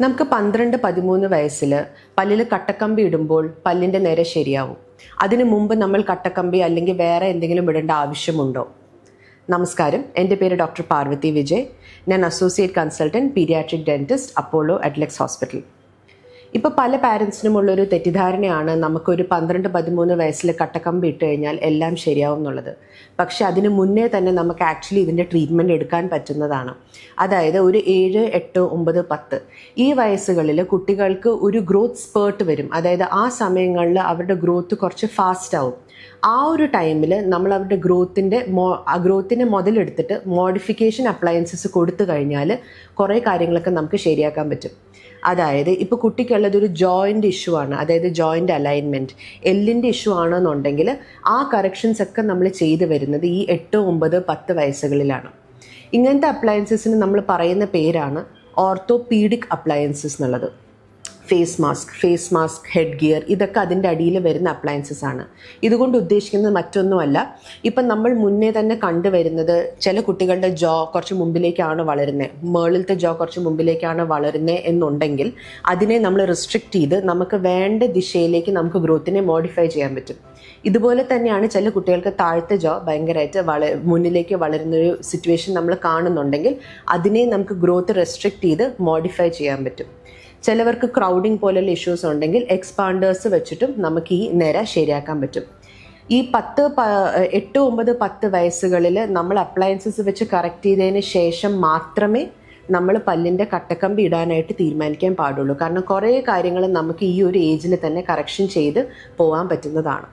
നമുക്ക് 12-13 വയസ്സിൽ പല്ലിൽ കട്ടക്കമ്പി ഇടുമ്പോൾ പല്ലിൻ്റെ നിര ശരിയാവും. അതിനു മുമ്പ് നമ്മൾ കട്ടക്കമ്പി അല്ലെങ്കിൽ വേറെ എന്തെങ്കിലും ഇടേണ്ട ആവശ്യമുണ്ടോ? നമസ്കാരം, എൻ്റെ പേര് ഡോക്ടർ പാർവതി വിജയ്. ഞാൻ associate consultant paediatric dentist, Apollo Adlux hospital. ഇപ്പോൾ പല പാരൻസിനുമുള്ളൊരു തെറ്റിദ്ധാരണയാണ് നമുക്കൊരു 12-13 വയസ്സിൽ കട്ടക്കമ്പി ഇട്ട് കഴിഞ്ഞാൽ എല്ലാം ശരിയാവും എന്നുള്ളത്. പക്ഷെ അതിന് മുന്നേ തന്നെ നമുക്ക് ആക്ച്വലി ഇതിൻ്റെ ട്രീറ്റ്മെൻറ്റ് എടുക്കാൻ പറ്റുന്നതാണ്. അതായത് ഒരു 7, 8, 9, 10 ഈ വയസ്സുകളിൽ കുട്ടികൾക്ക് ഒരു ഗ്രോത്ത് സ്പേർട്ട് വരും. അതായത് ആ സമയങ്ങളിൽ അവരുടെ ഗ്രോത്ത് കുറച്ച് ഫാസ്റ്റ് ആവും. ആ ഒരു ടൈമിൽ നമ്മൾ അവരുടെ ഗ്രോത്തിനെ മുതലെടുത്തിട്ട് മോഡിഫിക്കേഷൻ അപ്ലയൻസസ് കൊടുത്തു കഴിഞ്ഞാൽ കുറേ കാര്യങ്ങളൊക്കെ നമുക്ക് ശരിയാക്കാൻ പറ്റും. അതായത് ഇപ്പോൾ കുട്ടിക്കുള്ളതൊരു ജോയിൻ്റ് ഇഷ്യൂ ആണ്, അതായത് ജോയിൻ്റ് അലൈൻമെൻറ്റ്, എല്ലിൻ്റെ ഇഷ്യൂ ആണെന്നുണ്ടെങ്കിൽ ആ കറക്ഷൻസ് ഒക്കെ നമ്മൾ ചെയ്തു വരുന്നത് ഈ 8, 9, 10 വയസ്സുകളിലാണ്. ഇങ്ങനത്തെ അപ്ലയൻസസിന് നമ്മൾ പറയുന്ന പേരാണ് ഓർത്തോപീഡിക് അപ്ലയൻസസ് എന്നുള്ളത്. ഫേസ് മാസ്ക്, ഹെഡ് ഗിയർ, ഇതൊക്കെ അതിൻ്റെ അടിയിൽ വരുന്ന അപ്ലയൻസസ് ആണ്. ഇതുകൊണ്ട് ഉദ്ദേശിക്കുന്നത് മറ്റൊന്നുമല്ല, ഇപ്പം നമ്മൾ മുന്നേ തന്നെ കണ്ടുവരുന്നത് ചില കുട്ടികളുടെ ജോ കുറച്ച് മുമ്പിലേക്കാണ് വളരുന്നത്, മേളിലത്തെ ജോ കുറച്ച് മുമ്പിലേക്കാണ് വളരുന്നത് എന്നുണ്ടെങ്കിൽ അതിനെ നമ്മൾ റെസ്ട്രിക്റ്റ് ചെയ്ത് നമുക്ക് വേണ്ട ദിശയിലേക്ക് നമുക്ക് ഗ്രോത്തിനെ മോഡിഫൈ ചെയ്യാൻ പറ്റും. ഇതുപോലെ തന്നെയാണ് ചില കുട്ടികൾക്ക് താഴത്തെ ജോ ഭയങ്കരമായിട്ട് മുന്നിലേക്ക് വളരുന്നൊരു സിറ്റുവേഷൻ നമ്മൾ കാണുന്നുണ്ടെങ്കിൽ അതിനെ നമുക്ക് ഗ്രോത്ത് റെസ്ട്രിക്റ്റ് ചെയ്ത് മോഡിഫൈ ചെയ്യാൻ പറ്റും. ചിലവർക്ക് ക്രൗഡിങ് പോലുള്ള ഇഷ്യൂസ് ഉണ്ടെങ്കിൽ എക്സ്പാൻഡേഴ്സ് വെച്ചിട്ടും നമുക്ക് ഈ നിര ശരിയാക്കാൻ പറ്റും. ഈ 8, 9, 10 വയസ്സുകളിൽ നമ്മൾ അപ്ലയൻസസ് വെച്ച് കറക്റ്റ് ചെയ്തതിന് ശേഷം മാത്രമേ നമ്മൾ പല്ലിൻ്റെ കട്ടക്കമ്പി ഇടാനായിട്ട് തീരുമാനിക്കാൻ പാടുള്ളൂ. കാരണം കുറേ കാര്യങ്ങൾ നമുക്ക് ഈ ഒരു ഏജിൽ തന്നെ കറക്ഷൻ ചെയ്ത് പോകാൻ പറ്റുന്നതാണ്.